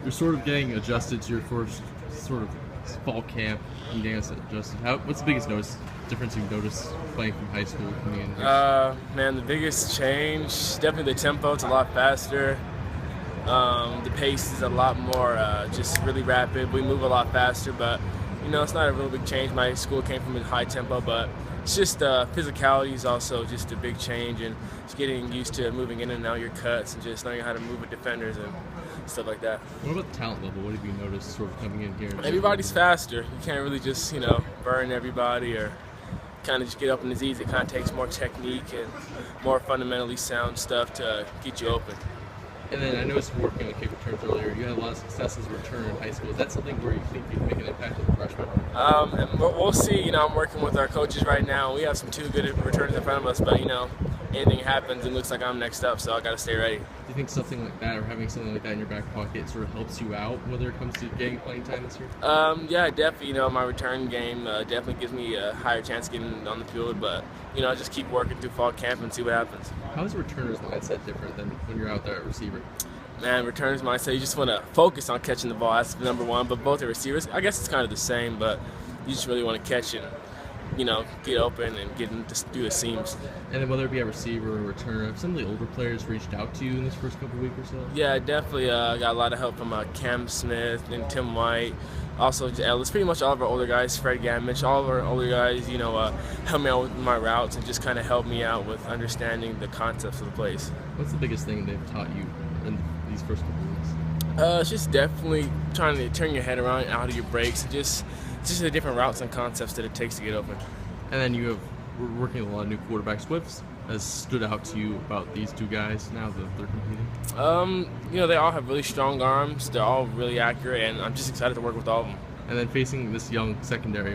you're sort of getting adjusted to your first sort of fall camp and getting adjusted. What's the biggest difference you've noticed playing from high school coming in here? Man, the biggest change, definitely the tempo. It's a lot faster. The pace is a lot more just really rapid. We move a lot faster, but it's not a real big change. My school came from a high tempo, but it's just physicality is also just a big change, and just getting used to moving in and out your cuts and just knowing how to move with defenders and stuff like that. What about the talent level? What have you noticed sort of coming in here? Everybody's faster. You can't really just burn everybody or kind of just get open as easy. It kind of takes more technique and more fundamentally sound stuff to get you open. And then I noticed working on kick returns earlier, you had a lot of success as a returner in high school. Is that something where you think you can make an impact as a freshman? And we'll see. I'm working with our coaches right now. We have some 2 good returners in front of us, but anything happens, it looks like I'm next up, so I got to stay ready. Do you think something like that or having something like that in your back pocket sort of helps you out whether it comes to getting playing time this year? Yeah, definitely. My return game definitely gives me a higher chance of getting on the field, but I just keep working through fall camp and see what happens. How is a returner's mindset different than when you're out there at receiver? Man, returner's mindset, you just want to focus on catching the ball. That's number one, but both the receivers, I guess it's kind of the same, but you just really want to catch it. Get open and get in to do the seams. And then whether it be a receiver or a returner, have some of the older players reached out to you in this first couple of weeks or so? Yeah, definitely. Got a lot of help from Cam Smith and Tim White. Also, Ellis, pretty much all of our older guys, Fred Gamich, all of our older guys, help me out with my routes and just kind of help me out with understanding the concepts of the plays. What's the biggest thing they've taught you in these first couple of weeks? It's just definitely trying to turn your head around out of your breaks and just the different routes and concepts that it takes to get open. And then we're working with a lot of new quarterbacks. What has stood out to you about these 2 guys now that they're competing? They all have really strong arms. They're all really accurate, and I'm just excited to work with all of them. And then facing this young secondary,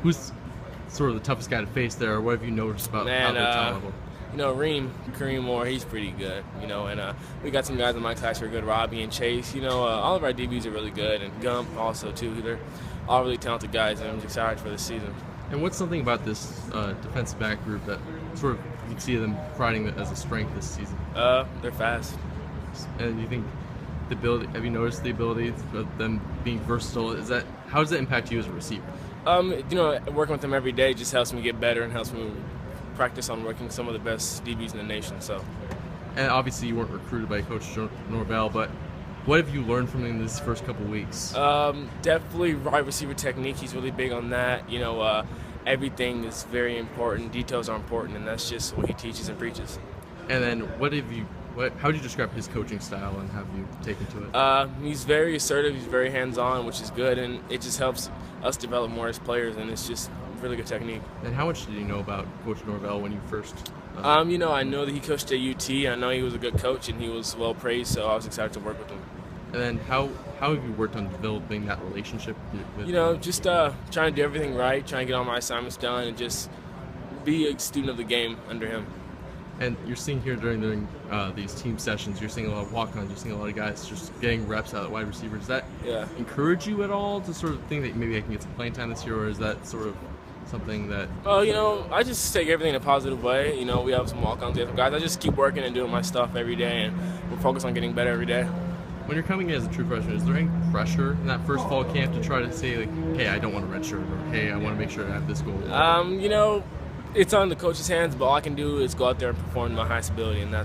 who's sort of the toughest guy to face there, or what have you noticed about how they're talent level? Kareem Moore, he's pretty good, and we got some guys in my class who are good, Robbie and Chase, all of our DBs are really good, and Gump also too. They're all really talented guys, and I'm excited for this season. And what's something about this defensive back group that sort of you can see them providing as a strength this season? They're fast. And you think the ability? Have you noticed the ability of them being versatile? How does that impact you as a receiver? Working with them every day just helps me get better and helps me practice on working some of the best DBs in the nation. So. And obviously you weren't recruited by Coach Norvell, but what have you learned from him this first couple weeks? Definitely wide receiver technique. He's really big on that. Everything is very important. Details are important, and that's just what he teaches and preaches. And then how do you describe his coaching style and have you taken to it? He's very assertive. He's very hands-on, which is good, and it just helps us develop more as players, and it's just really good technique. And how much did you know about Coach Norvell when you first? I know that he coached at UT. I know he was a good coach, and he was well praised, so I was excited to work with him. And then how have you worked on developing that relationship with just trying to do everything right, trying to get all my assignments done, and just be a student of the game under him. And you're seeing here during these team sessions, you're seeing a lot of walk-ons, you're seeing a lot of guys just getting reps out of wide receivers. Does that encourage you at all to sort of think that maybe I can get some playing time this year, or is that sort of something that... I just take everything in a positive way. We have some walk-ons, we have some guys. I just keep working and doing my stuff every day, and we're focused on getting better every day. When you're coming in as a true freshman, is there any pressure in that first fall camp to try to say, hey, I don't want a red shirt, or hey, I want to make sure I have this goal? It's on the coach's hands, but all I can do is go out there and perform to my highest ability, and that's